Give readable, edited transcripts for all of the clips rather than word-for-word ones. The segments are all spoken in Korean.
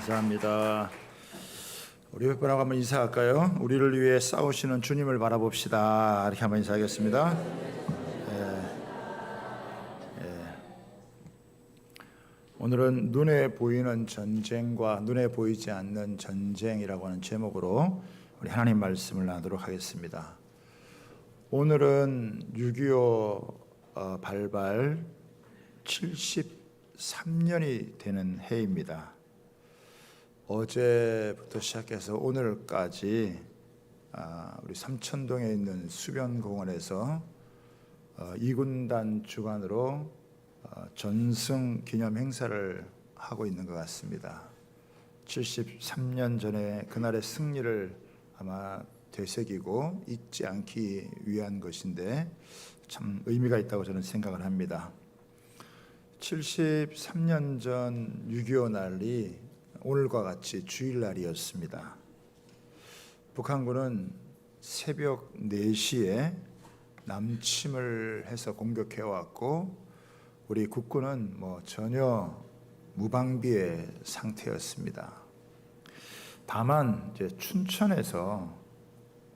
감사합니다. 우리 몇 분하고 한번 인사할까요? 우리를 위해 싸우시는 주님을 바라봅시다. 이렇게 한번 인사하겠습니다. 오늘은 눈에 보이는 전쟁과 눈에 보이지 않는 전쟁이라고 하는 제목으로 우리 하나님 말씀을 나누도록 하겠습니다. 오늘은 6.25 발발 73년이 되는 해입니다. 어제부터 시작해서 오늘까지 우리 삼천동에 있는 수변공원에서 2군단 주관으로 전승 기념 행사를 하고 있는 것 같습니다. 73년 전에 그날의 승리를 아마 되새기고 잊지 않기 위한 것인데 참 의미가 있다고 저는 생각을 합니다. 73년 전 6.25 날이 오늘과 같이 주일날이었습니다. 북한군은 새벽 4시에 남침을 해서 공격해왔고 우리 국군은 전혀 무방비의 상태였습니다. 다만 이제 춘천에서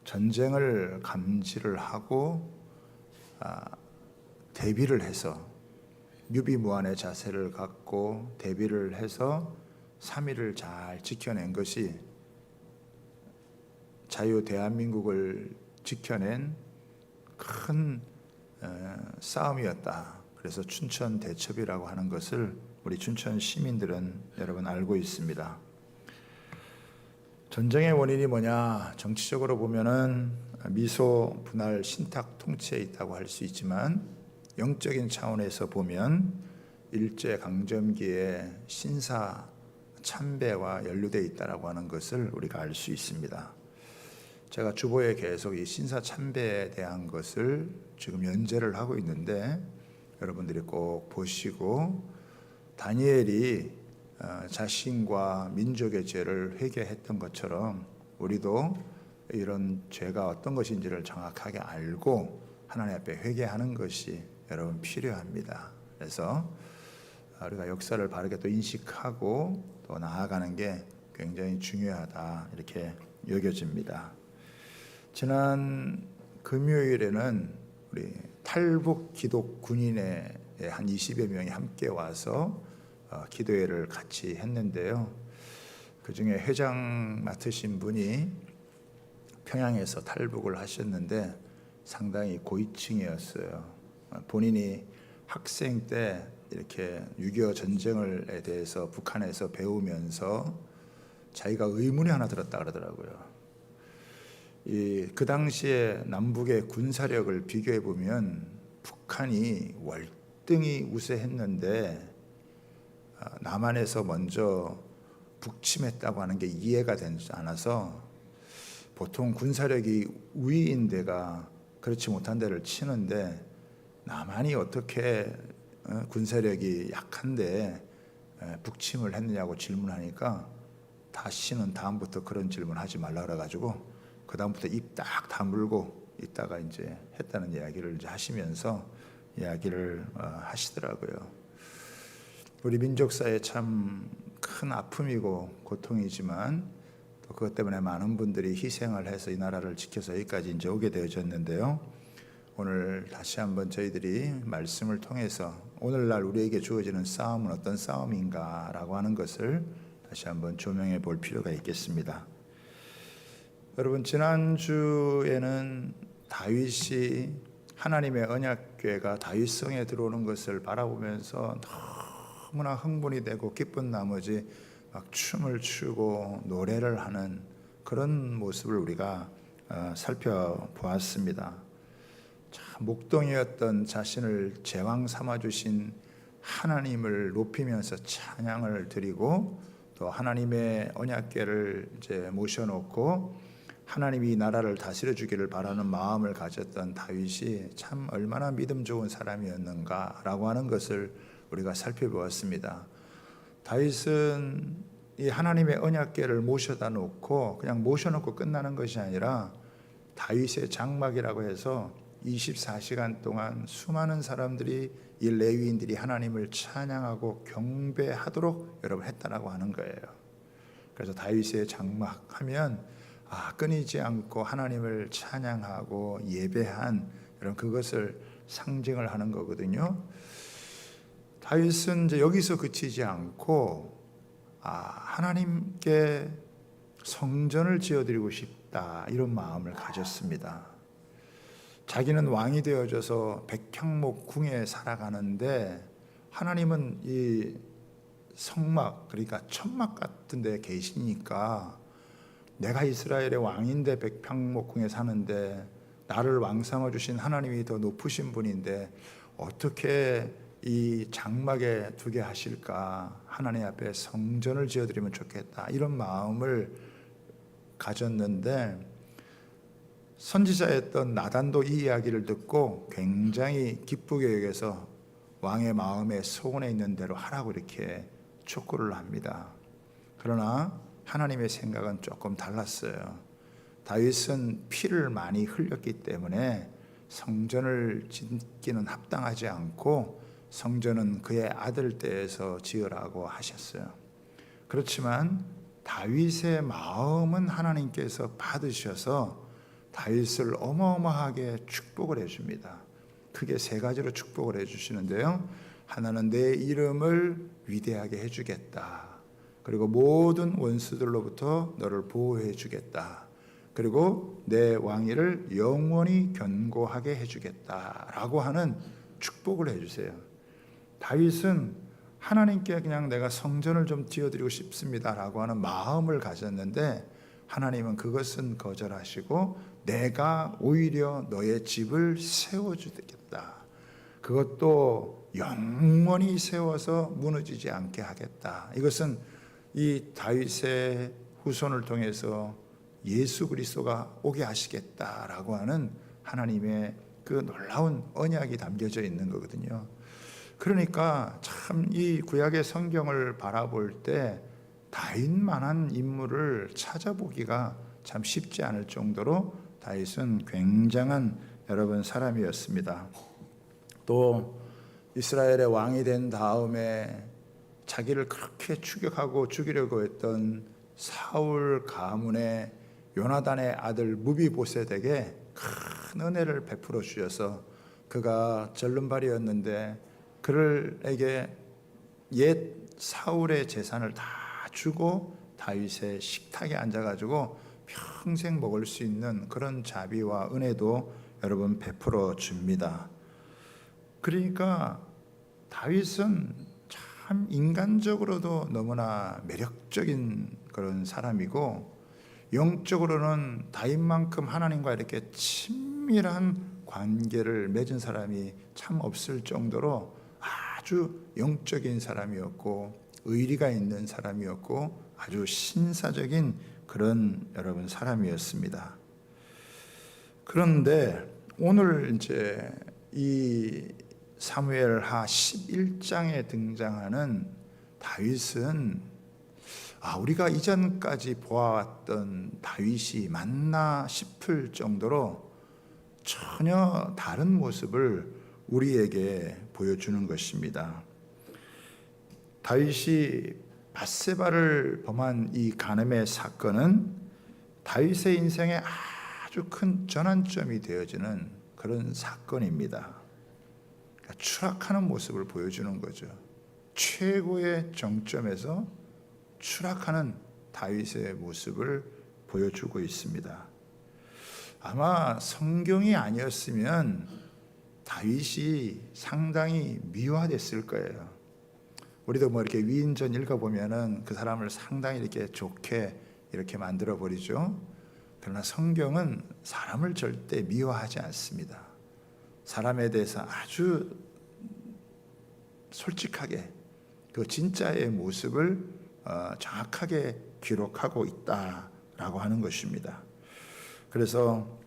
전쟁을 감지를 하고 대비를 해서 유비무환의 자세를 갖고 대비를 해서 3일을 잘 지켜낸 것이 자유 대한민국을 지켜낸 큰 싸움이었다. 그래서 춘천 대첩이라고 하는 것을 우리 춘천 시민들은 여러분 알고 있습니다. 전쟁의 원인이 뭐냐? 정치적으로 보면은 미소 분할 신탁 통치에 있다고 할 수 있지만 영적인 차원에서 보면 일제 강점기에 신사 참배와 연루되어 있다라고 하는 것을 우리가 알 수 있습니다. 제가 주보에 계속 이 신사 참배에 대한 것을 지금 연재를 하고 있는데 여러분들이 꼭 보시고 다니엘이 자신과 민족의 죄를 회개했던 것처럼 우리도 이런 죄가 어떤 것인지를 정확하게 알고 하나님 앞에 회개하는 것이 여러분 필요합니다. 그래서 우리가 역사를 바르게 또 인식하고 또 나아가는 게 굉장히 중요하다 이렇게 여겨집니다. 지난 금요일에는 우리 탈북 기독 군인의 한 20여 명이 함께 와서 기도회를 같이 했는데요. 그 중에 회장 맡으신 분이 평양에서 탈북을 하셨는데 상당히 고위층이었어요. 본인이 학생 때 이렇게 6.25 전쟁에 대해서 북한에서 배우면서 자기가 의문이 하나 들었다 그러더라고요. 그 당시에 남북의 군사력을 비교해 보면 북한이 월등히 우세했는데 남한에서 먼저 북침했다고 하는 게 이해가 되지 않아서 보통 군사력이 우위인 데가 그렇지 못한 데를 치는데 남한이 어떻게 군사력이 약한데 북침을 했느냐고 질문하니까 다시는 다음부터 그런 질문하지 말라 그래가지고 그 다음부터 입 딱 다물고 있다가 이제 했다는 이야기를 이제 하시면서 이야기를 하시더라고요. 우리 민족사에 참 큰 아픔이고 고통이지만 또 그것 때문에 많은 분들이 희생을 해서 이 나라를 지켜서 여기까지 이제 오게 되어졌는데요. 오늘 다시 한번 저희들이 말씀을 통해서 오늘날 우리에게 주어지는 싸움은 어떤 싸움인가라고 하는 것을 다시 한번 조명해 볼 필요가 있겠습니다. 여러분 지난주에는 다윗이 하나님의 언약궤가 다윗성에 들어오는 것을 바라보면서 너무나 흥분이 되고 기쁜 나머지 막 춤을 추고 노래를 하는 그런 모습을 우리가 살펴보았습니다. 목동이었던 자신을 제왕 삼아주신 하나님을 높이면서 찬양을 드리고 또 하나님의 언약궤를 이제 모셔놓고 하나님이 이 나라를 다스려 주기를 바라는 마음을 가졌던 다윗이 참 얼마나 믿음 좋은 사람이었는가라고 하는 것을 우리가 살펴보았습니다. 다윗은 이 하나님의 언약궤를 모셔다 놓고 그냥 모셔놓고 끝나는 것이 아니라 다윗의 장막이라고 해서 24시간 동안 수많은 사람들이 이 레위인들이 하나님을 찬양하고 경배하도록 여러분 했다라고 하는 거예요. 그래서 다윗의 장막하면 끊이지 않고 하나님을 찬양하고 예배한 이런 그것을 상징을 하는 거거든요. 다윗은 이제 여기서 그치지 않고 하나님께 성전을 지어드리고 싶다 이런 마음을 가졌습니다. 자기는 왕이 되어져서 백향목 궁에 살아가는데 하나님은 이 성막, 그러니까 천막 같은 데 계시니까 내가 이스라엘의 왕인데 백향목 궁에 사는데 나를 왕 삼아 주신 하나님이 더 높으신 분인데 어떻게 이 장막에 두게 하실까? 하나님 앞에 성전을 지어드리면 좋겠다 이런 마음을 가졌는데, 선지자였던 나단도 이 이야기를 듣고 굉장히 기쁘게 여겨서 왕의 마음에 소원에 있는 대로 하라고 이렇게 촉구를 합니다. 그러나 하나님의 생각은 조금 달랐어요. 다윗은 피를 많이 흘렸기 때문에 성전을 짓기는 합당하지 않고 성전은 그의 아들 때에서 지으라고 하셨어요. 그렇지만 다윗의 마음은 하나님께서 받으셔서 다윗을 어마어마하게 축복을 해줍니다. 크게 세 가지로 축복을 해주시는데요. 하나는 내 이름을 위대하게 해주겠다. 그리고 모든 원수들로부터 너를 보호해 주겠다. 그리고 내 왕위를 영원히 견고하게 해주겠다라고 하는 축복을 해주세요. 다윗은 하나님께 그냥 내가 성전을 좀 지어드리고 싶습니다라고 하는 마음을 가졌는데 하나님은 그것은 거절하시고 내가 오히려 너의 집을 세워주겠다. 그것도 영원히 세워서 무너지지 않게 하겠다. 이것은 이 다윗의 후손을 통해서 예수 그리스도가 오게 하시겠다라고 하는 하나님의 그 놀라운 언약이 담겨져 있는 거거든요. 그러니까 참 이 구약의 성경을 바라볼 때 다윗만한 인물을 찾아보기가 참 쉽지 않을 정도로 다윗은 굉장한 여러분 사람이었습니다. 또 이스라엘의 왕이 된 다음에 자기를 그렇게 추격하고 죽이려고 했던 사울 가문의 요나단의 아들 무비보셋에게 큰 은혜를 베풀어 주셔서 그가 절름발이였는데 그를에게 옛 사울의 재산을 다 주고 다윗의 식탁에 앉아가지고 평생 먹을 수 있는 그런 자비와 은혜도 여러분 베풀어 줍니다. 그러니까 다윗은 참 인간적으로도 너무나 매력적인 그런 사람이고 영적으로는 다윗만큼 하나님과 이렇게 친밀한 관계를 맺은 사람이 참 없을 정도로 아주 영적인 사람이었고 의리가 있는 사람이었고 아주 신사적인 그런 여러분 사람이었습니다. 그런데 오늘 이제 이 사무엘하 11장에 등장하는 다윗은 우리가 이전까지 보아왔던 다윗이 맞나 싶을 정도로 전혀 다른 모습을 우리에게 보여주는 것입니다. 다윗이 밧세바를 범한 이 간음의 사건은 다윗의 인생에 아주 큰 전환점이 되어지는 그런 사건입니다. 그러니까 추락하는 모습을 보여주는 거죠. 최고의 정점에서 추락하는 다윗의 모습을 보여주고 있습니다. 아마 성경이 아니었으면 다윗이 상당히 미화됐을 거예요. 우리도 뭐 이렇게 위인전 읽어보면은 그 사람을 상당히 이렇게 좋게 이렇게 만들어 버리죠. 그러나 성경은 사람을 절대 미화하지 않습니다. 사람에 대해서 아주 솔직하게 그 진짜의 모습을 정확하게 기록하고 있다라고 하는 것입니다. 그래서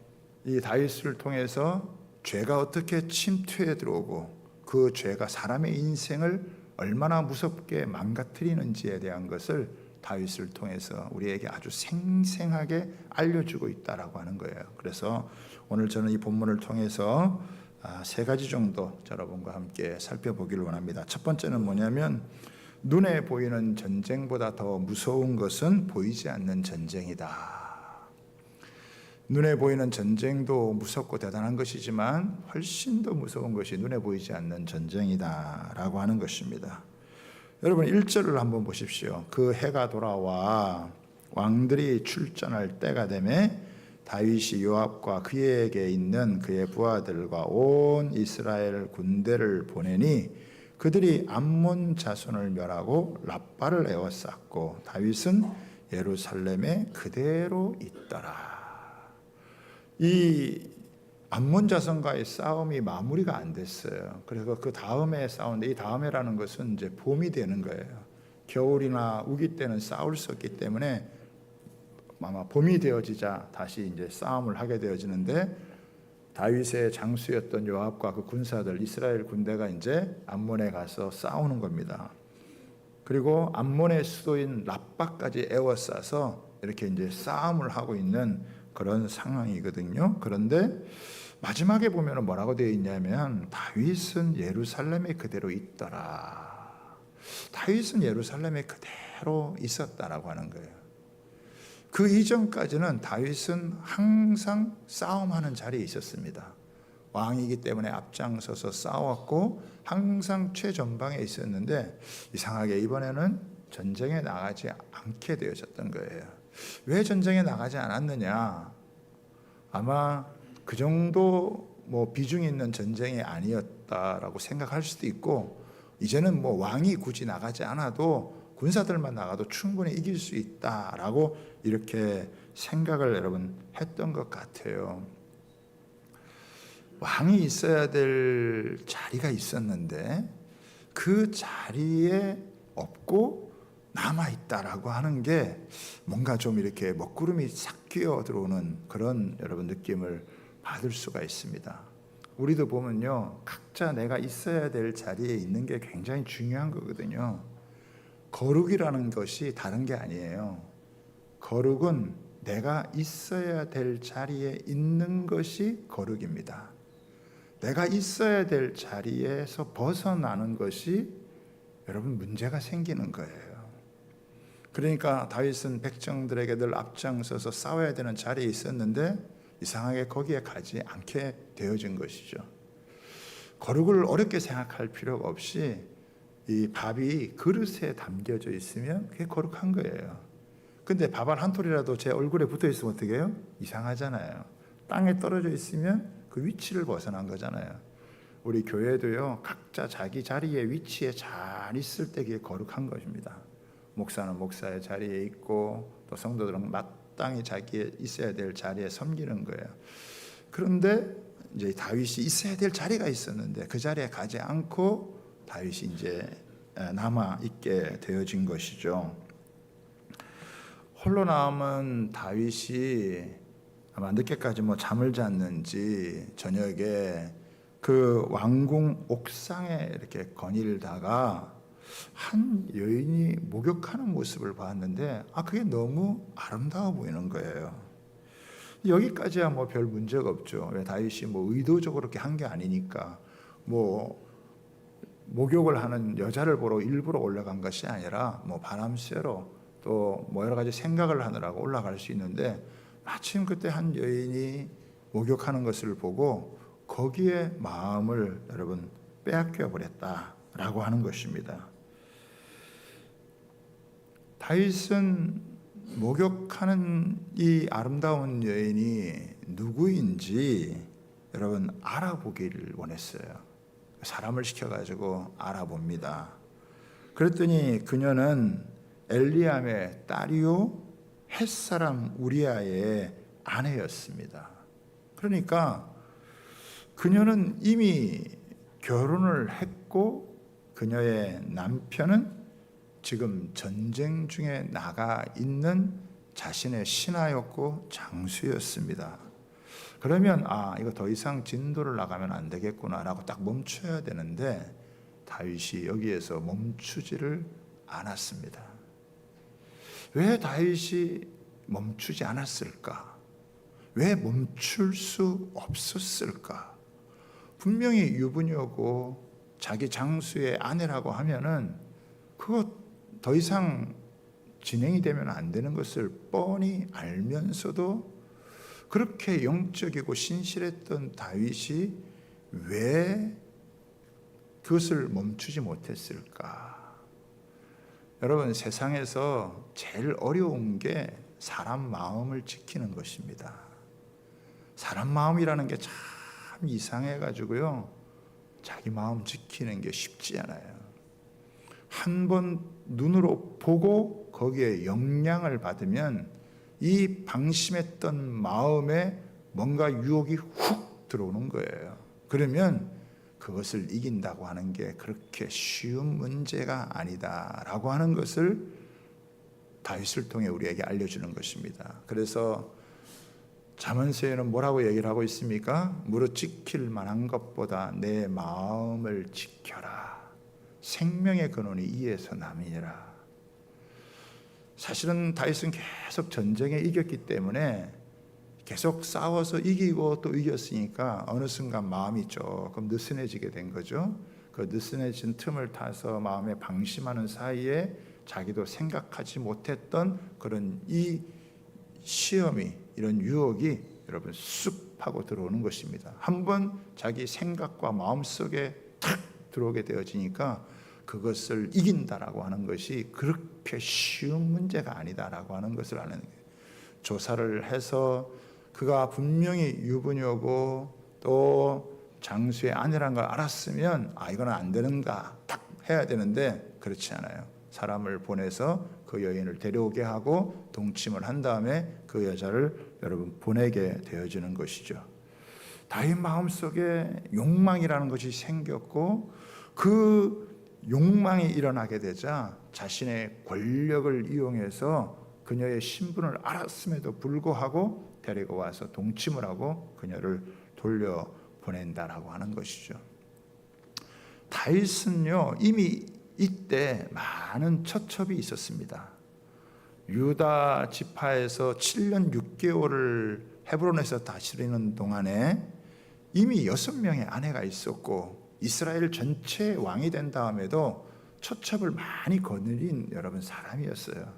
이 다윗을 통해서 죄가 어떻게 침투해 들어오고 그 죄가 사람의 인생을 얼마나 무섭게 망가뜨리는지에 대한 것을 다윗을 통해서 우리에게 아주 생생하게 알려주고 있다라고 하는 거예요. 그래서 오늘 저는 이 본문을 통해서 세 가지 정도 여러분과 함께 살펴보기를 원합니다. 첫 번째는 뭐냐면 눈에 보이는 전쟁보다 더 무서운 것은 보이지 않는 전쟁이다. 눈에 보이는 전쟁도 무섭고 대단한 것이지만 훨씬 더 무서운 것이 눈에 보이지 않는 전쟁이다라고 하는 것입니다. 여러분 1절을 한번 보십시오. 그 해가 돌아와 왕들이 출전할 때가 되매 다윗이 요압과 그에게 있는 그의 부하들과 온 이스라엘 군대를 보내니 그들이 암몬 자손을 멸하고 랍바를 에워쌌고 다윗은 예루살렘에 그대로 있더라. 이 암몬 자손과의 싸움이 마무리가 안 됐어요. 그래서 그 다음에 싸우는데, 이 다음에라는 것은 이제 봄이 되는 거예요. 겨울이나 우기 때는 싸울 수 없기 때문에 아마 봄이 되어지자 다시 이제 싸움을 하게 되어지는데, 다윗의 장수였던 요압과 그 군사들, 이스라엘 군대가 이제 암몬에 가서 싸우는 겁니다. 그리고 암몬의 수도인 랍바까지 에워싸서 이렇게 이제 싸움을 하고 있는 그런 상황이거든요. 그런데 마지막에 보면 뭐라고 되어 있냐면 다윗은 예루살렘에 그대로 있더라. 다윗은 예루살렘에 그대로 있었다라고 하는 거예요. 그 이전까지는 다윗은 항상 싸움하는 자리에 있었습니다. 왕이기 때문에 앞장서서 싸웠고 항상 최전방에 있었는데 이상하게 이번에는 전쟁에 나가지 않게 되어졌던 거예요. 왜 전쟁에 나가지 않았느냐? 아마 그 정도 비중 있는 전쟁이 아니었다라고 생각할 수도 있고, 이제는 왕이 굳이 나가지 않아도 군사들만 나가도 충분히 이길 수 있다라고 이렇게 생각을 여러분 했던 것 같아요. 왕이 있어야 될 자리가 있었는데 그 자리에 없고 남아있다라고 하는 게 뭔가 좀 이렇게 먹구름이 싹 끼어 들어오는 그런 여러분 느낌을 받을 수가 있습니다. 우리도 보면요, 각자 내가 있어야 될 자리에 있는 게 굉장히 중요한 거거든요. 거룩이라는 것이 다른 게 아니에요. 거룩은 내가 있어야 될 자리에 있는 것이 거룩입니다. 내가 있어야 될 자리에서 벗어나는 것이 여러분 문제가 생기는 거예요. 그러니까 다윗은 백성들에게 늘 앞장서서 싸워야 되는 자리에 있었는데 이상하게 거기에 가지 않게 되어진 것이죠. 거룩을 어렵게 생각할 필요가 없이 이 밥이 그릇에 담겨져 있으면 그게 거룩한 거예요. 근데 밥 한 톨이라도 제 얼굴에 붙어 있으면 어떻게 해요? 이상하잖아요. 땅에 떨어져 있으면 그 위치를 벗어난 거잖아요. 우리 교회도요, 각자 자기 자리에 위치에 잘 있을 때 그게 거룩한 것입니다. 목사는 목사의 자리에 있고 또 성도들은 마땅히 자기에 있어야 될 자리에 섬기는 거예요. 그런데 이제 다윗이 있어야 될 자리가 있었는데 그 자리에 가지 않고 다윗이 이제 남아 있게 되어진 것이죠. 홀로 남은 다윗이 아마 늦게까지 잠을 잤는지 저녁에 그 왕궁 옥상에 이렇게 거닐다가 한 여인이 목욕하는 모습을 봤는데 그게 너무 아름다워 보이는 거예요. 여기까지야 별 문제가 없죠. 왜 다윗이 의도적으로 그렇게 한 게 아니니까 목욕을 하는 여자를 보러 일부러 올라간 것이 아니라 바람 쐬러 또 여러 가지 생각을 하느라고 올라갈 수 있는데 마침 그때 한 여인이 목욕하는 것을 보고 거기에 마음을 여러분 빼앗겨 버렸다라고 하는 것입니다. 다윗은 목욕하는 이 아름다운 여인이 누구인지 여러분 알아보기를 원했어요. 사람을 시켜가지고 알아봅니다. 그랬더니 그녀는 엘리암의 딸이요 햇사람 우리아의 아내였습니다. 그러니까 그녀는 이미 결혼을 했고 그녀의 남편은 지금 전쟁 중에 나가 있는 자신의 신하였고 장수였습니다. 그러면 이거 더 이상 진도를 나가면 안 되겠구나라고 딱 멈춰야 되는데 다윗이 여기에서 멈추지를 않았습니다. 왜 다윗이 멈추지 않았을까? 왜 멈출 수 없었을까? 분명히 유부녀고 자기 장수의 아내라고 하면은 그거 더 이상 진행이 되면 안 되는 것을 뻔히 알면서도 그렇게 영적이고 신실했던 다윗이 왜 그것을 멈추지 못했을까? 여러분, 세상에서 제일 어려운 게 사람 마음을 지키는 것입니다. 사람 마음이라는 게 참 이상해가지고요, 자기 마음 지키는 게 쉽지 않아요. 한번 눈으로 보고 거기에 영향을 받으면 이 방심했던 마음에 뭔가 유혹이 훅 들어오는 거예요. 그러면 그것을 이긴다고 하는 게 그렇게 쉬운 문제가 아니다라고 하는 것을 다윗을 통해 우리에게 알려주는 것입니다. 그래서 잠언서에는 뭐라고 얘기를 하고 있습니까? 무릇 지킬 만한 것보다 내 마음을 지켜라. 생명의 근원이 이에서 남이니라. 사실은 다윗은 계속 전쟁에 이겼기 때문에 계속 싸워서 이기고 또 이겼으니까 어느 순간 마음이 조금 느슨해지게 된 거죠. 그 느슨해진 틈을 타서 마음에 방심하는 사이에 자기도 생각하지 못했던 그런 이 시험이, 이런 유혹이 여러분 쑥 하고 들어오는 것입니다. 한번 자기 생각과 마음속에 탁 들어오게 되어지니까 그것을 이긴다라고 하는 것이 그렇게 쉬운 문제가 아니다라고 하는 것을 아는 거예요. 조사를 해서 그가 분명히 유부녀고 또 장수의 아내라는 걸 알았으면 이거는 안 되는가 딱 해야 되는데 그렇지 않아요. 사람을 보내서 그 여인을 데려오게 하고 동침을 한 다음에 그 여자를 여러분 보내게 되어지는 것이죠. 다윗 마음속에 욕망이라는 것이 생겼고 그 욕망이 일어나게 되자 자신의 권력을 이용해서 그녀의 신분을 알았음에도 불구하고 데리고 와서 동침을 하고 그녀를 돌려보낸다라고 하는 것이죠. 다윗은요, 이미 이때 많은 처첩이 있었습니다. 유다 지파에서 7년 6개월을 헤브론에서 다스리는 동안에 이미 6명의 아내가 있었고 이스라엘 전체 왕이 된 다음에도 처첩을 많이 거느린 여러분 사람이었어요.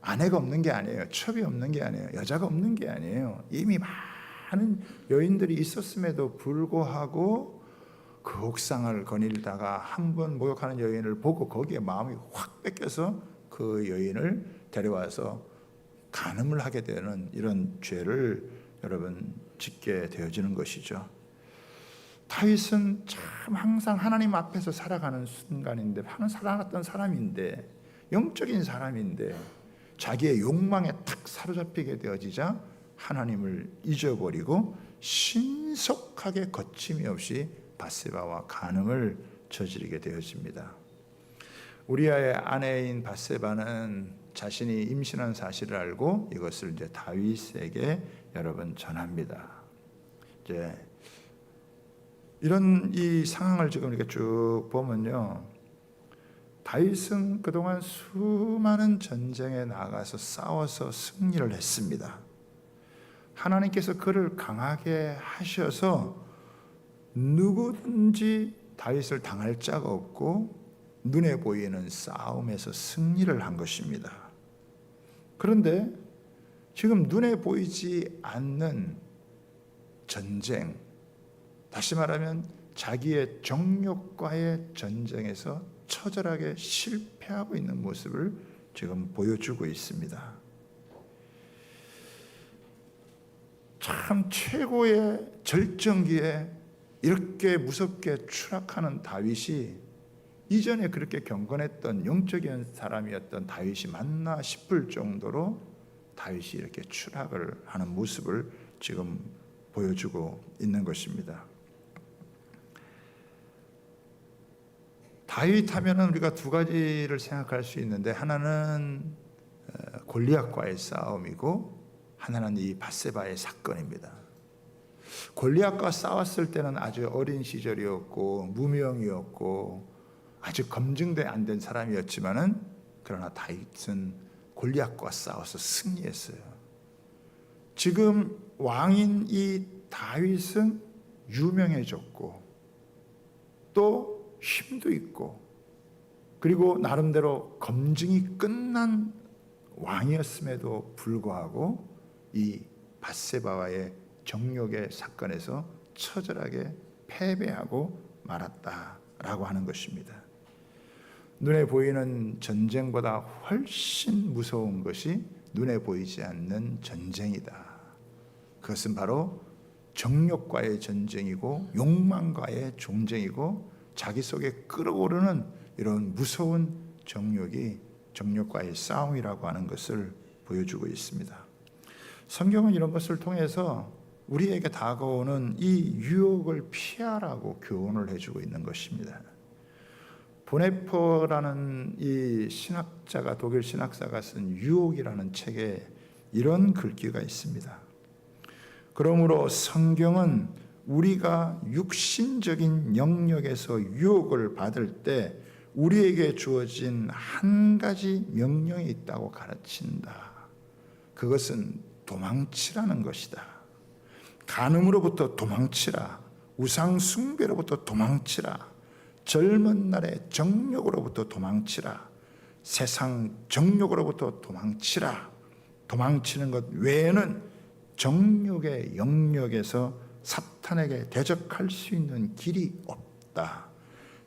아내가 없는 게 아니에요. 첩이 없는 게 아니에요. 여자가 없는 게 아니에요. 이미 많은 여인들이 있었음에도 불구하고 그 옥상을 거닐다가 한 번 목욕하는 여인을 보고 거기에 마음이 확 뺏겨서 그 여인을 데려와서 간음을 하게 되는 이런 죄를 여러분 짓게 되어지는 것이죠. 다윗은 참 항상 하나님 앞에서 살아가는 순간인데, 살아갔던 사람인데, 영적인 사람인데 자기의 욕망에 탁 사로잡히게 되어지자 하나님을 잊어버리고 신속하게 거침이 없이 밧세바와 간음을 저지르게 되어집니다. 우리아의 아내인 밧세바는 자신이 임신한 사실을 알고 이것을 이제 다윗에게 여러분 전합니다. 이제 이런 이 상황을 지금 이렇게 쭉 보면요, 다윗은 그동안 수많은 전쟁에 나가서 싸워서 승리를 했습니다. 하나님께서 그를 강하게 하셔서 누구든지 다윗을 당할 자가 없고 눈에 보이는 싸움에서 승리를 한 것입니다. 그런데 지금 눈에 보이지 않는 전쟁, 다시 말하면 자기의 정욕과의 전쟁에서 처절하게 실패하고 있는 모습을 지금 보여주고 있습니다. 참 최고의 절정기에 이렇게 무섭게 추락하는 다윗이 이전에 그렇게 경건했던 영적인 사람이었던 다윗이 맞나 싶을 정도로 다윗이 이렇게 추락을 하는 모습을 지금 보여주고 있는 것입니다. 다윗 하면은 우리가 두 가지를 생각할 수 있는데, 하나는 골리앗과의 싸움이고 하나는 이 밧세바의 사건입니다. 골리앗과 싸웠을 때는 아주 어린 시절이었고 무명이었고 아주 검증돼 안 된 사람이었지만은, 그러나 다윗은 골리앗과 싸워서 승리했어요. 지금 왕인 이 다윗은 유명해졌고 또 힘도 있고 그리고 나름대로 검증이 끝난 왕이었음에도 불구하고 이 밧세바와의 정욕의 사건에서 처절하게 패배하고 말았다라고 하는 것입니다. 눈에 보이는 전쟁보다 훨씬 무서운 것이 눈에 보이지 않는 전쟁이다. 그것은 바로 정욕과의 전쟁이고 욕망과의 전쟁이고 자기 속에 끓어오르는 이런 무서운 정욕과의 싸움이라고 하는 것을 보여주고 있습니다. 성경은 이런 것을 통해서 우리에게 다가오는 이 유혹을 피하라고 교훈을 해주고 있는 것입니다. 보네퍼라는 이 신학자가, 독일 신학자가 쓴 유혹이라는 책에 이런 글귀가 있습니다. 그러므로 성경은 우리가 육신적인 영역에서 유혹을 받을 때 우리에게 주어진 한 가지 명령이 있다고 가르친다. 그것은 도망치라는 것이다. 간음으로부터 도망치라. 우상 숭배로부터 도망치라. 젊은 날의 정욕으로부터 도망치라. 세상 정욕으로부터 도망치라. 도망치는 것 외에는 정욕의 영역에서 사탄에게 대적할 수 있는 길이 없다.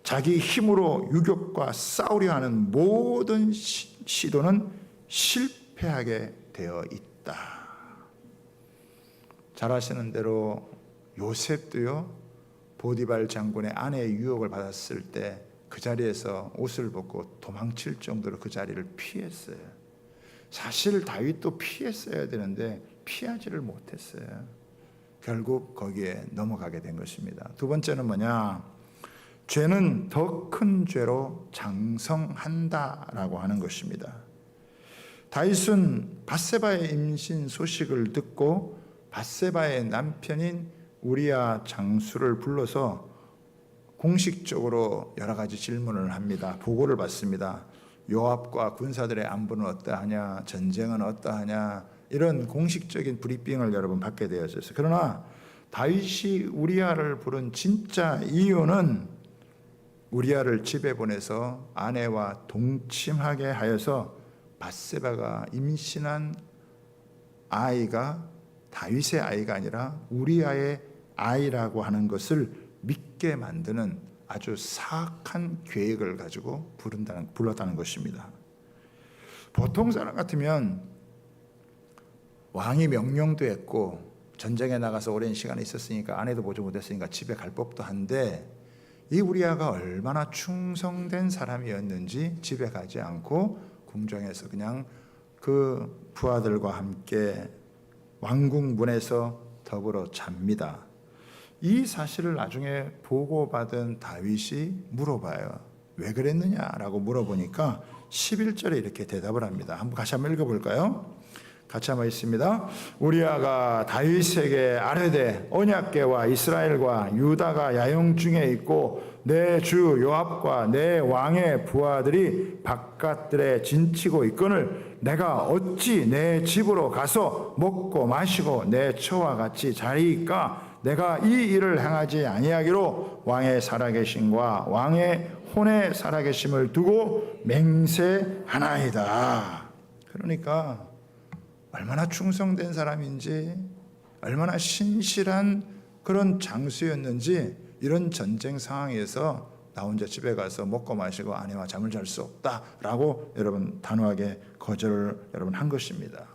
자기 힘으로 유혹과 싸우려 하는 모든 시도는 실패하게 되어 있다. 잘 아시는 대로 요셉도요, 보디발 장군의 아내의 유혹을 받았을 때 그 자리에서 옷을 벗고 도망칠 정도로 그 자리를 피했어요. 사실 다윗도 피했어야 되는데 피하지를 못했어요. 결국 거기에 넘어가게 된 것입니다. 두 번째는 뭐냐? 죄는 더 큰 죄로 장성한다라고 하는 것입니다. 다윗은 밧세바의 임신 소식을 듣고 밧세바의 남편인 우리아 장수를 불러서 공식적으로 여러 가지 질문을 합니다. 보고를 받습니다. 요압과 군사들의 안부는 어떠하냐, 전쟁은 어떠하냐, 이런 공식적인 브리핑을 여러분 받게 되었어요. 그러나 다윗이 우리아를 부른 진짜 이유는 우리아를 집에 보내서 아내와 동침하게 하여서 밧세바가 임신한 아이가 다윗의 아이가 아니라 우리아의 아이라고 하는 것을 믿게 만드는 아주 사악한 계획을 가지고 불렀다는 것입니다. 보통 사람 같으면 왕이 명령도 했고 전쟁에 나가서 오랜 시간이 있었으니까 아내도 보지 못했으니까 집에 갈 법도 한데, 이 우리아가 얼마나 충성된 사람이었는지 집에 가지 않고 궁정에서 그냥 그 부하들과 함께 왕궁 문에서 더불어 잡니다. 이 사실을 나중에 보고받은 다윗이 물어봐요. 왜 그랬느냐라고 물어보니까 11절에 이렇게 대답을 합니다. 같이 한번 읽어볼까요? 같이 한번 있습니다. 우리아가 다윗에게 아뢰되 언약궤와 이스라엘과 유다가 야영 중에 있고 내 주 요압과 내 왕의 부하들이 바깥들에 진치고 있거늘 내가 어찌 내 집으로 가서 먹고 마시고 내 처와 같이 자리이까? 내가 이 일을 행하지 아니하기로 왕의 살아계심과 왕의 혼의 살아계심을 두고 맹세하나이다. 그러니까 얼마나 충성된 사람인지, 얼마나 신실한 그런 장수였는지, 이런 전쟁 상황에서 나 혼자 집에 가서 먹고 마시고 아내와 잠을 잘 수 없다라고 여러분 단호하게 거절을 여러분 한 것입니다.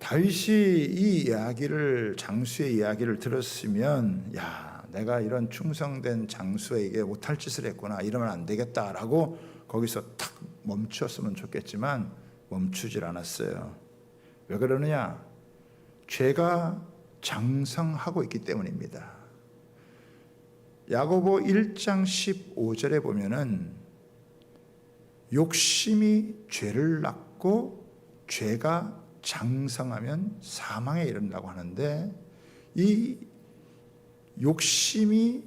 다윗이 이 이야기를, 장수의 이야기를 들었으면 야, 내가 이런 충성된 장수에게 못할 짓을 했구나, 이러면 안 되겠다라고 거기서 탁 멈췄으면 좋겠지만 멈추질 않았어요. 왜 그러느냐? 죄가 장성하고 있기 때문입니다. 야고보 1장 15절에 보면은 욕심이 죄를 낳고 죄가 장성하면 사망에 이른다고 하는데, 이 욕심이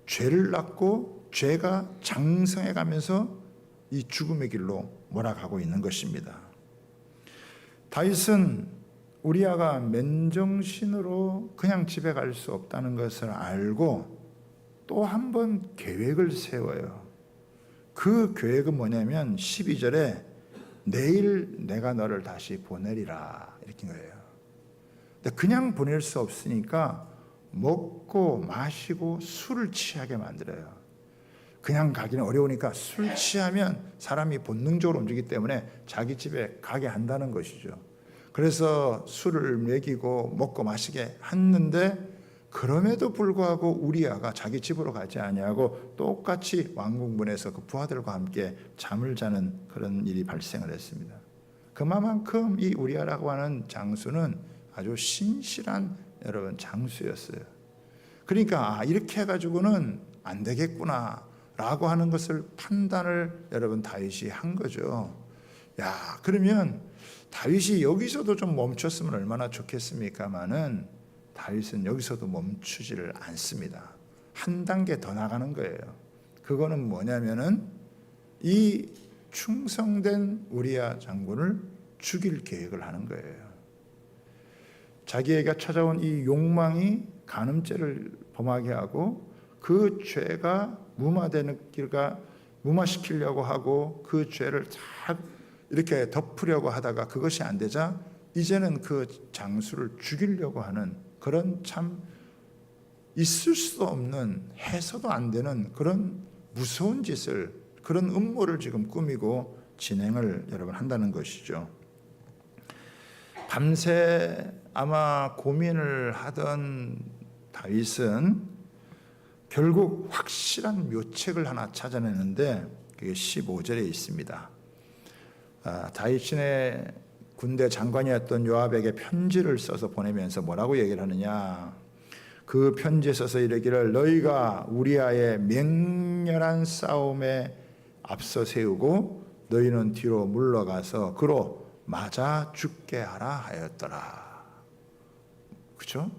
죄를 낳고 죄가 장성해 가면서 이 죽음의 길로 몰아가고 있는 것입니다. 다윗은 우리아가 맨정신으로 그냥 집에 갈 수 없다는 것을 알고 또 한 번 계획을 세워요. 그 계획은 뭐냐면 12절에 내일 내가 너를 다시 보내리라 이렇게 거예요. 근데 그냥 보낼 수 없으니까 먹고 마시고 술을 취하게 만들어요. 그냥 가기는 어려우니까 술 취하면 사람이 본능적으로 움직이기 때문에 자기 집에 가게 한다는 것이죠. 그래서 술을 먹이고 먹고 마시게 했는데 그럼에도 불구하고 우리아가 자기 집으로 가지 아니하고 똑같이 왕궁문에서 그 부하들과 함께 잠을 자는 그런 일이 발생을 했습니다. 그만큼 이 우리아라고 하는 장수는 아주 신실한 여러분 장수였어요. 그러니까 이렇게 해가지고는 안 되겠구나 라고 하는 것을 판단을 여러분 다윗이 한 거죠. 야, 그러면 다윗이 여기서도 좀 멈췄으면 얼마나 좋겠습니까마는 다윗은 여기서도 멈추지를 않습니다. 한 단계 더 나가는 거예요. 그거는 뭐냐면은 이 충성된 우리아 장군을 죽일 계획을 하는 거예요. 자기에게 찾아온 이 욕망이 간음죄를 범하게 하고 그 죄가 무마시키려고 하고 그 죄를 다 이렇게 덮으려고 하다가 그것이 안 되자 이제는 그 장수를 죽이려고 하는 그런 참 있을 수 없는 해서도 안 되는 그런 무서운 짓을 그런 음모를 지금 꾸미고 진행을 여러분 한다는 것이죠. 밤새 아마 고민을 하던 다윗은 결국 확실한 묘책을 하나 찾아내는데 그게 15절에 있습니다. 다윗의 군대 장관이었던 요압에게 편지를 써서 보내면서 뭐라고 얘기를 하느냐. 그 편지에 써서 이르기를 너희가 우리아의 맹렬한 싸움에 앞서 세우고 너희는 뒤로 물러가서 그로 맞아 죽게 하라 하였더라. 그렇죠?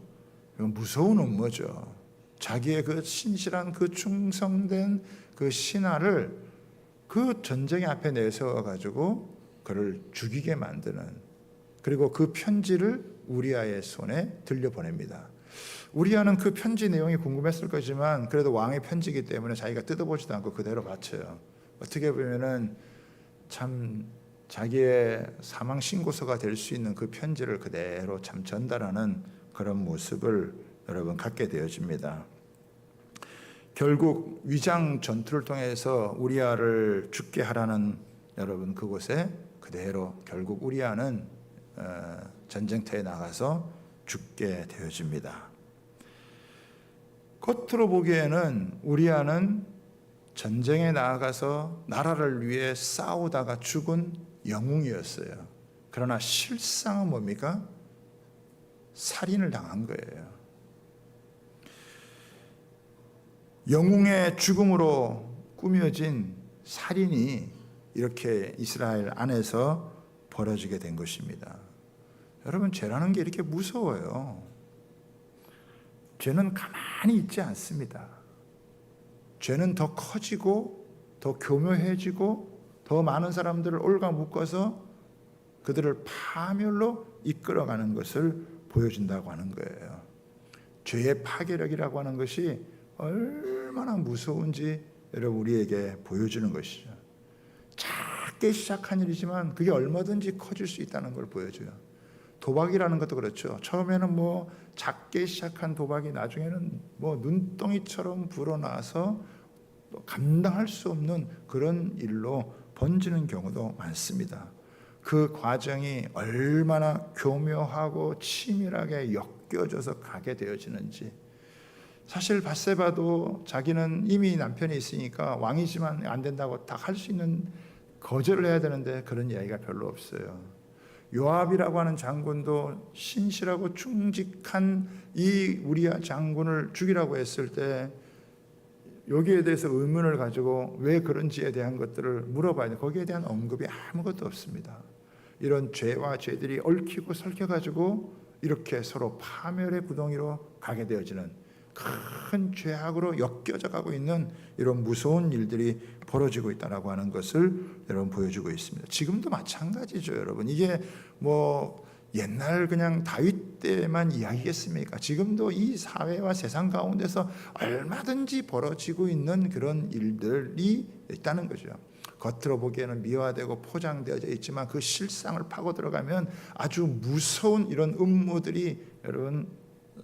이건 무서운 음모죠. 자기의 그 신실한 그 충성된 그 신하를 그 전쟁의 앞에 내세워 가지고 그를 죽이게 만드는, 그리고 그 편지를 우리아의 손에 들려보냅니다. 우리아는 그 편지 내용이 궁금했을 거지만 그래도 왕의 편지이기 때문에 자기가 뜯어보지도 않고 그대로 바쳐요. 어떻게 보면은 참 자기의 사망 신고서가 될 수 있는 그 편지를 그대로 참 전달하는 그런 모습을 여러분 갖게 되어집니다. 결국 위장 전투를 통해서 우리아를 죽게 하라는 여러분 그곳에 그대로 결국 우리아는 전쟁터에 나가서 죽게 되어집니다. 겉으로 보기에는 우리아는 전쟁에 나아가서 나라를 위해 싸우다가 죽은 영웅이었어요. 그러나 실상은 뭡니까? 살인을 당한 거예요. 영웅의 죽음으로 꾸며진 살인이 이렇게 이스라엘 안에서 벌어지게 된 것입니다. 여러분, 죄라는 게 이렇게 무서워요. 죄는 가만히 있지 않습니다. 죄는 더 커지고 더 교묘해지고 더 많은 사람들을 올가묶어서 그들을 파멸로 이끌어가는 것을 보여준다고 하는 거예요. 죄의 파괴력이라고 하는 것이 얼마나 무서운지 여러분 우리에게 보여주는 것이죠. 작게 시작한 일이지만 그게 얼마든지 커질 수 있다는 걸 보여줘요. 도박이라는 것도 그렇죠. 처음에는 뭐 작게 시작한 도박이 나중에는 뭐 눈덩이처럼 불어나서 감당할 수 없는 그런 일로 번지는 경우도 많습니다. 그 과정이 얼마나 교묘하고 치밀하게 엮여져서 가게 되어지는지. 사실 밧세바도 자기는 이미 남편이 있으니까 왕이지만 안 된다고 다 할 수 있는 거절을 해야 되는데 그런 이야기가 별로 없어요. 요압이라고 하는 장군도 신실하고 충직한 이 우리아 장군을 죽이라고 했을 때 여기에 대해서 의문을 가지고 왜 그런지에 대한 것들을 물어봐야 돼. 거기에 대한 언급이 아무것도 없습니다. 이런 죄와 죄들이 얽히고 설켜가지고 이렇게 서로 파멸의 구덩이로 가게 되어지는 큰 죄악으로 엮여져 가고 있는 이런 무서운 일들이 벌어지고 있다라고 하는 것을 여러분 보여주고 있습니다. 지금도 마찬가지죠, 여러분. 이게 뭐 옛날 그냥 다윗 때만 이야기겠습니까? 지금도 이 사회와 세상 가운데서 얼마든지 벌어지고 있는 그런 일들이 있다는 거죠. 겉으로 보기에는 미화되고 포장되어져 있지만 그 실상을 파고 들어가면 아주 무서운 이런 음모들이 여러분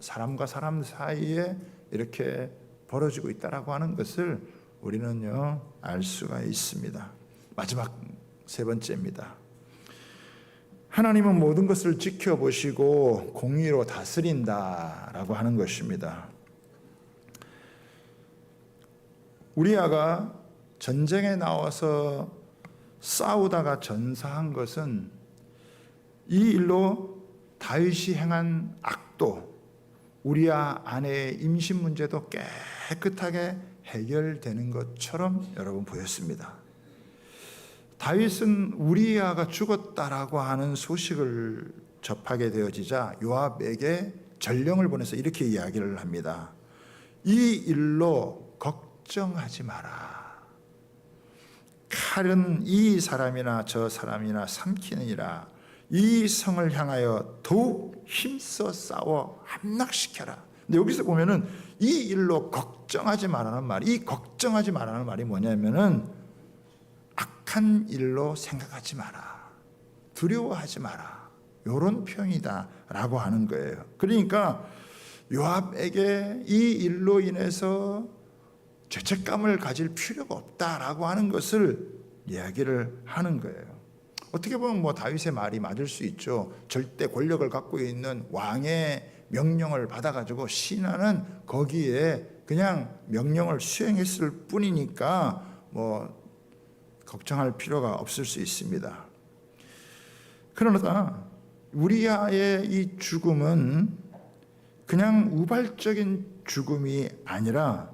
사람과 사람 사이에 이렇게 벌어지고 있다라고 하는 것을 우리는요 알 수가 있습니다. 마지막 세 번째입니다. 하나님은 모든 것을 지켜보시고 공의로 다스린다라고 하는 것입니다. 우리아가 전쟁에 나와서 싸우다가 전사한 것은 이 일로 다윗이 행한 악도, 우리아 아내의 임신 문제도 깨끗하게 해결되는 것처럼 여러분 보였습니다. 다윗은 우리아가 죽었다라고 하는 소식을 접하게 되어지자 요압에게 전령을 보내서 이렇게 이야기를 합니다. 이 일로 걱정하지 마라. 칼은 이 사람이나 저 사람이나 삼키느니라. 이 성을 향하여 더욱 힘써 싸워 함락시켜라. 근데 여기서 보면은 이 일로 걱정하지 말라는 말, 이 걱정하지 말라는 말이 뭐냐면은 악한 일로 생각하지 마라, 두려워하지 마라, 이런 표현이다라고 하는 거예요. 그러니까 요압에게 이 일로 인해서 죄책감을 가질 필요가 없다라고 하는 것을 이야기를 하는 거예요. 어떻게 보면 뭐 다윗의 말이 맞을 수 있죠. 절대 권력을 갖고 있는 왕의 명령을 받아가지고 신하는 거기에 그냥 명령을 수행했을 뿐이니까 뭐 걱정할 필요가 없을 수 있습니다. 그러나 우리아의 이 죽음은 그냥 우발적인 죽음이 아니라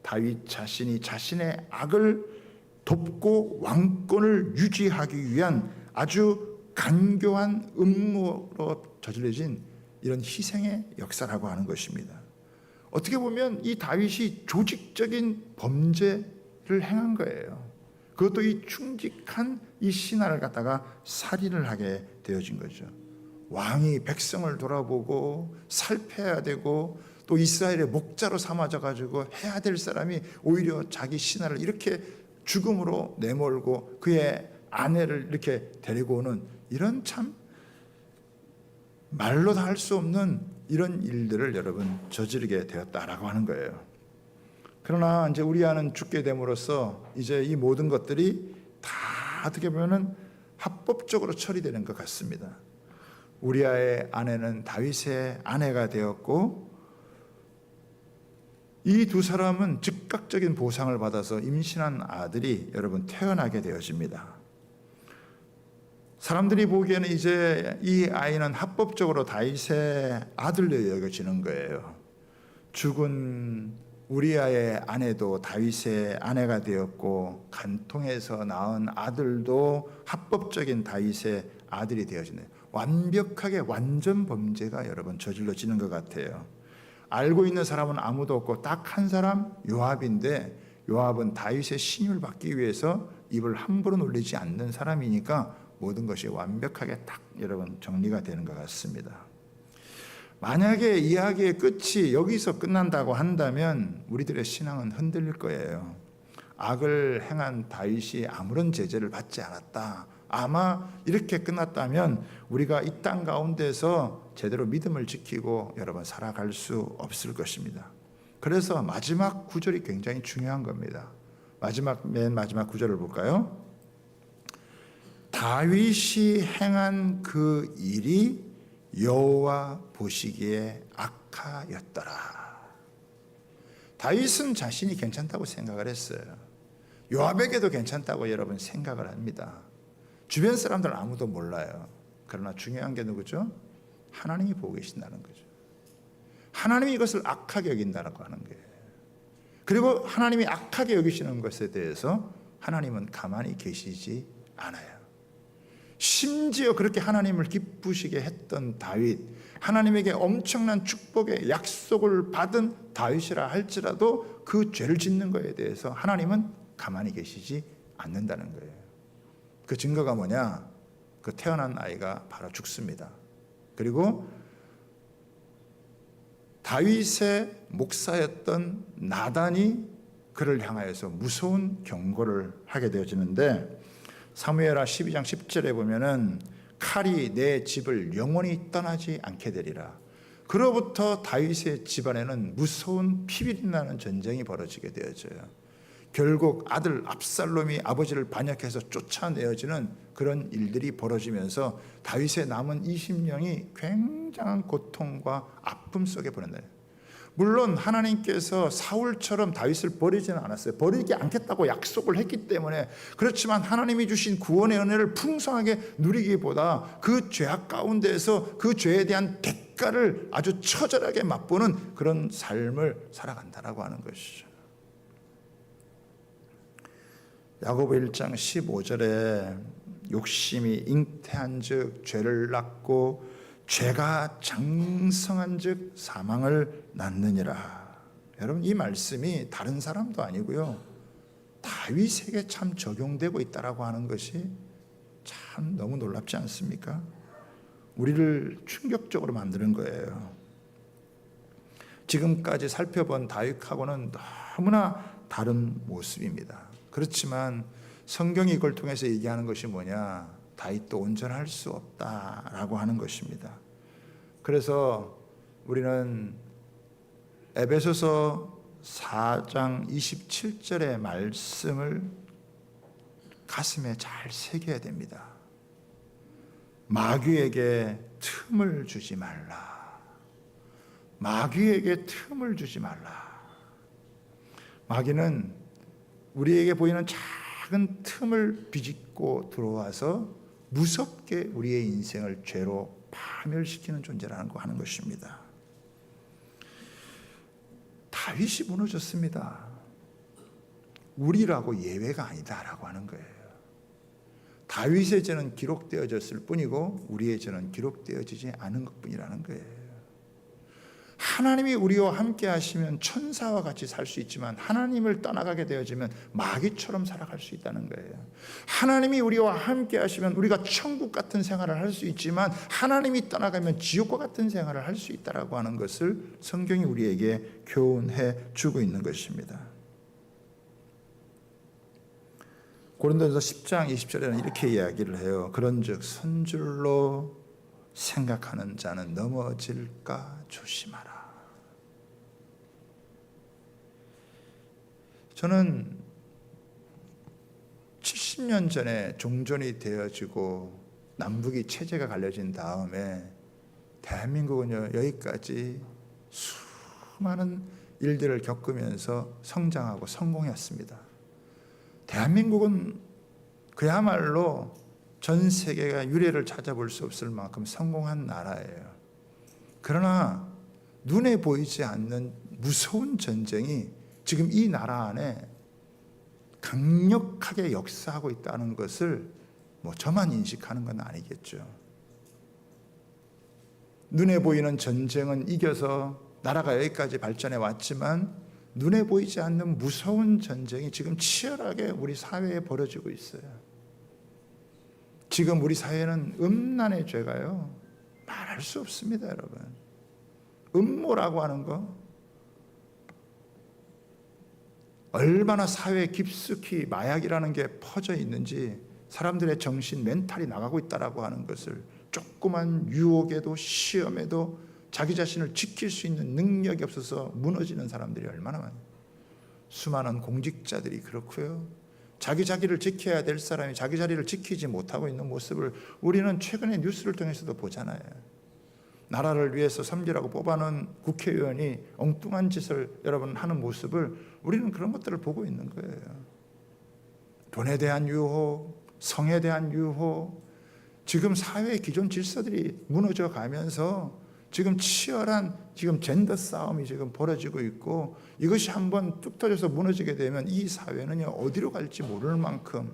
다윗 자신이 자신의 악을 돕고 왕권을 유지하기 위한 아주 간교한 음모로 저질러진 이런 희생의 역사라고 하는 것입니다. 어떻게 보면 이 다윗이 조직적인 범죄를 행한 거예요. 그것도 이 충직한 이 신하를 갖다가 살인을 하게 되어진 거죠. 왕이 백성을 돌아보고 살펴야 되고 또 이스라엘의 목자로 삼아져 가지고 해야 될 사람이 오히려 자기 신하를 이렇게 죽음으로 내몰고 그의 아내를 이렇게 데리고 오는 이런 참 말로 다 할 수 없는 이런 일들을 여러분 저지르게 되었다라고 하는 거예요. 그러나 이제 우리아는 죽게 됨으로써 이제 이 모든 것들이 다 어떻게 보면은 합법적으로 처리되는 것 같습니다. 우리아의 아내는 다윗의 아내가 되었고 이 두 사람은 즉각적인 보상을 받아서 임신한 아들이 여러분 태어나게 되어집니다. 사람들이 보기에는 이제 이 아이는 합법적으로 다윗의 아들로 여겨지는 거예요. 죽은 우리아의 아내도 다윗의 아내가 되었고 간통해서 낳은 아들도 합법적인 다윗의 아들이 되어지네요. 완벽하게 완전 범죄가 여러분 저질러지는 것 같아요. 알고 있는 사람은 아무도 없고 딱 한 사람 요압인데 요압은 다윗의 신임을 받기 위해서 입을 함부로 놀리지 않는 사람이니까 모든 것이 완벽하게 딱 여러분 정리가 되는 것 같습니다. 만약에 이야기의 끝이 여기서 끝난다고 한다면 우리들의 신앙은 흔들릴 거예요. 악을 행한 다윗이 아무런 제재를 받지 않았다. 아마 이렇게 끝났다면 우리가 이 땅 가운데서 제대로 믿음을 지키고 여러분 살아갈 수 없을 것입니다. 그래서 마지막 구절이 굉장히 중요한 겁니다. 맨 마지막 구절을 볼까요? 다윗이 행한 그 일이 여호와 보시기에 악하였더라. 다윗은 자신이 괜찮다고 생각을 했어요. 요압에게도 괜찮다고 여러분 생각을 합니다. 주변 사람들 아무도 몰라요. 그러나 중요한 게 누구죠? 하나님이 보고 계신다는 거죠. 하나님이 이것을 악하게 여긴다고 하는 거예요. 그리고 하나님이 악하게 여기시는 것에 대해서 하나님은 가만히 계시지 않아요. 심지어 그렇게 하나님을 기쁘시게 했던 다윗, 하나님에게 엄청난 축복의 약속을 받은 다윗이라 할지라도 그 죄를 짓는 것에 대해서 하나님은 가만히 계시지 않는다는 거예요. 그 증거가 뭐냐? 그 태어난 아이가 바로 죽습니다. 그리고 다윗의 목사였던 나단이 그를 향하여서 무서운 경고를 하게 되어지는데, 사무엘하 12장 10절에 보면은 칼이 내 집을 영원히 떠나지 않게 되리라. 그로부터 다윗의 집안에는 무서운 피비린 나는 전쟁이 벌어지게 되어져요. 결국 아들 압살롬이 아버지를 반역해서 쫓아내어지는 그런 일들이 벌어지면서 다윗의 남은 20년이 굉장한 고통과 아픔 속에 보낸다. 물론 하나님께서 사울처럼 다윗을 버리지는 않았어요. 버리지 않겠다고 약속을 했기 때문에. 그렇지만 하나님이 주신 구원의 은혜를 풍성하게 누리기보다 그 죄악 가운데에서 그 죄에 대한 대가를 아주 처절하게 맛보는 그런 삶을 살아간다라고 하는 것이죠. 야고보 1장 15절에 욕심이 잉태한즉 죄를 낳고 죄가 장성한즉 사망을 낳느니라. 여러분, 이 말씀이 다른 사람도 아니고요, 다윗에게 참 적용되고 있다라고 하는 것이 참 너무 놀랍지 않습니까? 우리를 충격적으로 만드는 거예요. 지금까지 살펴본 다윗하고는 너무나 다른 모습입니다. 그렇지만 성경이 이걸 통해서 얘기하는 것이 뭐냐? 다윗도 온전할 수 없다라고 하는 것입니다. 그래서 우리는 에베소서 4장 27절의 말씀을 가슴에 잘 새겨야 됩니다. 마귀에게 틈을 주지 말라. 마귀에게 틈을 주지 말라. 마귀는 우리에게 보이는 작은 틈을 비집고 들어와서 무섭게 우리의 인생을 죄로 파멸시키는 존재라는 거 하는 것입니다. 다윗이 무너졌습니다. 우리라고 예외가 아니다라고 하는 거예요. 다윗의 죄는 기록되어졌을 뿐이고 우리의 죄는 기록되어지지 않은 것뿐이라는 거예요. 하나님이 우리와 함께 하시면 천사와 같이 살 수 있지만 하나님을 떠나가게 되어지면 마귀처럼 살아갈 수 있다는 거예요. 하나님이 우리와 함께 하시면 우리가 천국 같은 생활을 할 수 있지만 하나님이 떠나가면 지옥과 같은 생활을 할 수 있다라고 하는 것을 성경이 우리에게 교훈해 주고 있는 것입니다. 고린도전서 10장 20절에는 이렇게 이야기를 해요. 그런즉 선줄로 생각하는 자는 넘어질까 조심하라. 저는 70년 전에 종전이 되어지고 남북이 체제가 갈려진 다음에 대한민국은요, 여기까지 수많은 일들을 겪으면서 성장하고 성공했습니다. 대한민국은 그야말로 전 세계가 유례를 찾아볼 수 없을 만큼 성공한 나라예요. 그러나 눈에 보이지 않는 무서운 전쟁이 지금 이 나라 안에 강력하게 역사하고 있다는 것을 저만 인식하는 건 아니겠죠. 눈에 보이는 전쟁은 이겨서 나라가 여기까지 발전해 왔지만 눈에 보이지 않는 무서운 전쟁이 지금 치열하게 우리 사회에 벌어지고 있어요. 지금 우리 사회는 음란의 죄가요, 말할 수 없습니다, 여러분. 음모라고 하는 거, 얼마나 사회에 깊숙이 마약이라는 게 퍼져 있는지 사람들의 정신, 멘탈이 나가고 있다라고 하는 것을, 조그만 유혹에도 시험에도 자기 자신을 지킬 수 있는 능력이 없어서 무너지는 사람들이 얼마나 많아요. 수많은 공직자들이 그렇고요, 자기를 지켜야 될 사람이 자기 자리를 지키지 못하고 있는 모습을 우리는 최근에 뉴스를 통해서도 보잖아요. 나라를 위해서 섬기라고 뽑아놓은 국회의원이 엉뚱한 짓을 여러분 하는 모습을 우리는 그런 것들을 보고 있는 거예요. 돈에 대한 유혹, 성에 대한 유혹, 지금 사회의 기존 질서들이 무너져 가면서 지금 치열한 젠더 싸움이 지금 벌어지고 있고, 이것이 한번 뚝 터져서 무너지게 되면 이 사회는요, 어디로 갈지 모를 만큼,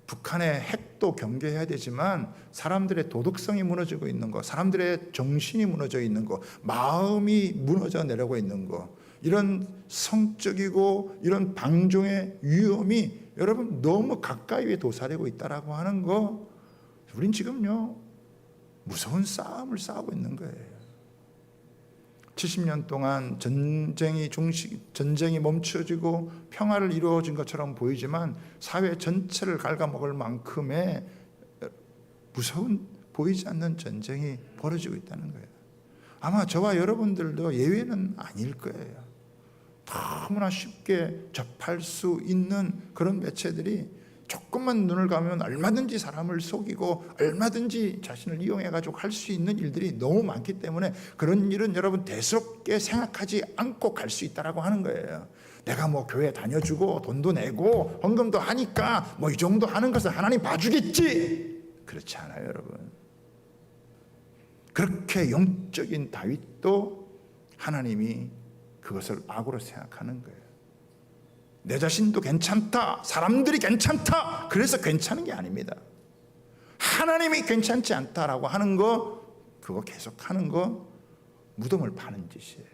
북한의 핵도 경계해야 되지만 사람들의 도덕성이 무너지고 있는 거, 사람들의 정신이 무너져 있는 거, 마음이 무너져 내려고 있는 거, 이런 성적이고 이런 방종의 위험이 여러분 너무 가까이에 도사리고 있다라고 하는 거, 우린 지금요 무서운 싸움을 싸우고 있는 거예요. 70년 동안 전쟁이 멈춰지고 평화를 이루어진 것처럼 보이지만 사회 전체를 갉아먹을 만큼의 무서운 보이지 않는 전쟁이 벌어지고 있다는 거예요. 아마 저와 여러분들도 예외는 아닐 거예요. 너무나 쉽게 접할 수 있는 그런 매체들이 조금만 눈을 감으면 얼마든지 사람을 속이고 얼마든지 자신을 이용해가지고 할 수 있는 일들이 너무 많기 때문에 그런 일은 여러분 대수롭게 생각하지 않고 갈 수 있다라고 하는 거예요. 내가 뭐 교회 다녀주고 돈도 내고 헌금도 하니까 뭐 이 정도 하는 것은 하나님 봐주겠지. 그렇지 않아요, 여러분. 그렇게 영적인 다윗도 하나님이 그것을 악으로 생각하는 거예요. 내 자신도 괜찮다, 사람들이 괜찮다, 그래서 괜찮은 게 아닙니다. 하나님이 괜찮지 않다라고 하는 거, 그거 계속하는 거 무덤을 파는 짓이에요.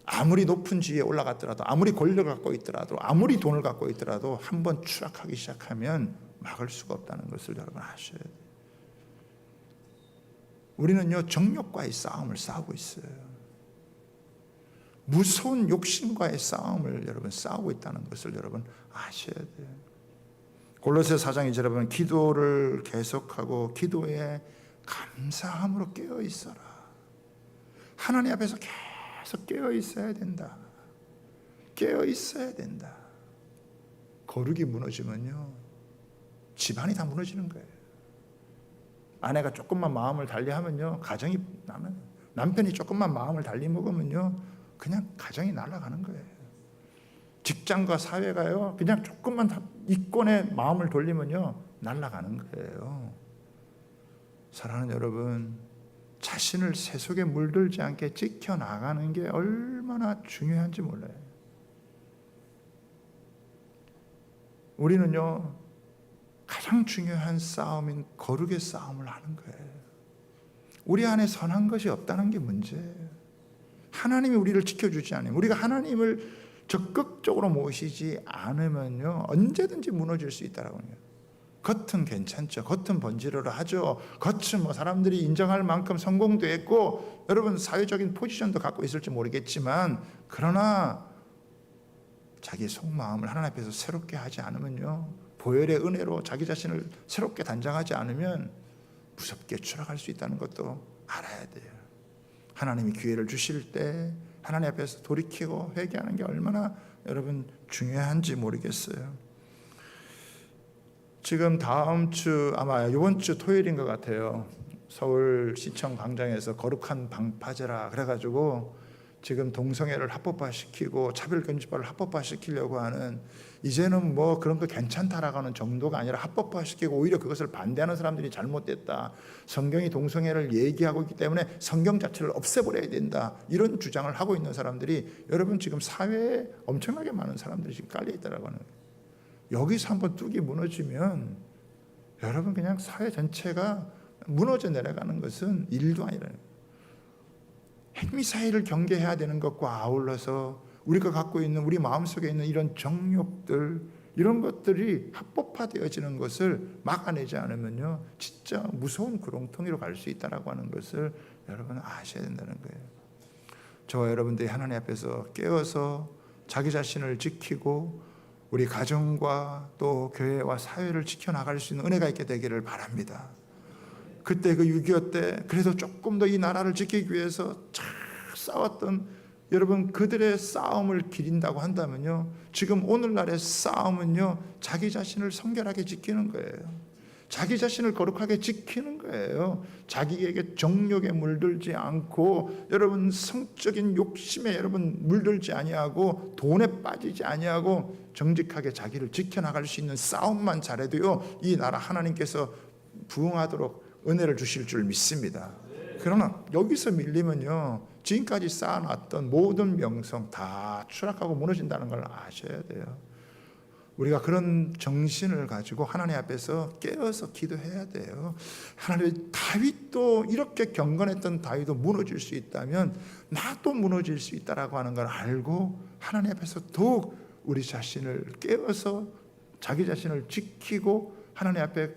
아무리 높은 지위에 올라갔더라도, 아무리 권력을 갖고 있더라도, 아무리 돈을 갖고 있더라도 한번 추락하기 시작하면 막을 수가 없다는 것을 여러분 아셔야 돼요. 우리는요, 정욕과의 싸움을 싸우고 있어요. 무서운 욕심과의 싸움을 여러분 싸우고 있다는 것을 여러분 아셔야 돼요. 골로새 4장 2절에 보면 기도를 계속하고 기도에 감사함으로 깨어 있어라. 하나님 앞에서 계속 깨어 있어야 된다. 깨어 있어야 된다. 거룩이 무너지면요, 집안이 다 무너지는 거예요. 아내가 조금만 마음을 달리하면요, 가정이 나면, 남편이 조금만 마음을 달리 먹으면요, 그냥 가정이 날아가는 거예요. 직장과 사회가요, 그냥 조금만 이권의 마음을 돌리면요, 날아가는 거예요. 사랑하는 여러분, 자신을 세속에 물들지 않게 지켜나가는 게 얼마나 중요한지 몰라요. 우리는요, 가장 중요한 싸움인 거룩의 싸움을 하는 거예요. 우리 안에 선한 것이 없다는 게 문제예요. 하나님이 우리를 지켜주지 않으면, 우리가 하나님을 적극적으로 모시지 않으면요, 언제든지 무너질 수 있다라고 해요. 겉은 괜찮죠. 겉은 번지르르 하죠. 겉은 뭐 사람들이 인정할 만큼 성공도 했고 여러분 사회적인 포지션도 갖고 있을지 모르겠지만, 그러나 자기 속마음을 하나님 앞에서 새롭게 하지 않으면요, 보혈의 은혜로 자기 자신을 새롭게 단장하지 않으면 무섭게 추락할 수 있다는 것도 알아야 돼요. 하나님이 기회를 주실 때 하나님 앞에서 돌이키고 회개하는 게 얼마나 여러분 중요한지 모르겠어요. 지금 다음 주, 아마 이번 주 토요일인 것 같아요, 서울시청 광장에서 거룩한 방파제라 그래가지고 지금 동성애를 합법화시키고 차별금지법을 합법화시키려고 하는, 이제는 뭐 그런 거 괜찮다라고 하는 정도가 아니라 합법화시키고 오히려 그것을 반대하는 사람들이 잘못됐다, 성경이 동성애를 얘기하고 있기 때문에 성경 자체를 없애버려야 된다, 이런 주장을 하고 있는 사람들이 여러분 지금 사회에 엄청나게 많은 사람들이 지금 깔려 있다라고 하는 거예요. 여기서 한번 뚝이 무너지면 여러분 그냥 사회 전체가 무너져 내려가는 것은 일도 아니라는 거예요. 핵미사일을 경계해야 되는 것과 아울러서 우리가 갖고 있는, 우리 마음속에 있는 이런 정욕들, 이런 것들이 합법화되어지는 것을 막아내지 않으면요, 진짜 무서운 구렁텅이로 갈 수 있다라고 하는 것을 여러분 아셔야 된다는 거예요. 저와 여러분들이 하나님 앞에서 깨어서 자기 자신을 지키고 우리 가정과 또 교회와 사회를 지켜나갈 수 있는 은혜가 있게 되기를 바랍니다. 그때 그 6.25 때 그래도 조금 더 이 나라를 지키기 위해서 잘 싸웠던 여러분, 그들의 싸움을 기린다고 한다면요, 지금 오늘날의 싸움은요, 자기 자신을 성결하게 지키는 거예요. 자기 자신을 거룩하게 지키는 거예요. 자기에게 정욕에 물들지 않고, 여러분 성적인 욕심에 여러분 물들지 아니하고, 돈에 빠지지 아니하고 정직하게 자기를 지켜나갈 수 있는 싸움만 잘해도요, 이 나라 하나님께서 부흥하도록 은혜를 주실 줄 믿습니다. 그러나 여기서 밀리면요, 지금까지 쌓아놨던 모든 명성 다 추락하고 무너진다는 걸 아셔야 돼요. 우리가 그런 정신을 가지고 하나님 앞에서 깨어서 기도해야 돼요. 하나님, 다윗도 이렇게 경건했던 다윗도 무너질 수 있다면 나도 무너질 수 있다라고 하는 걸 알고 하나님 앞에서 더욱 우리 자신을 깨어서 자기 자신을 지키고 하나님 앞에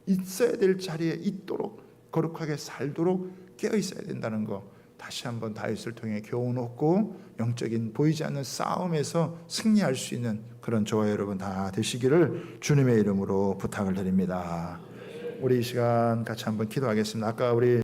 있어야 될 자리에 있도록 거룩하게 살도록 깨어 있어야 된다는 거 다시 한번 다윗을 통해 교훈 얻고 영적인 보이지 않는 싸움에서 승리할 수 있는 그런 저와 여러분 다 되시기를 주님의 이름으로 부탁을 드립니다. 우리 이 시간 같이 한번 기도하겠습니다. 아까 우리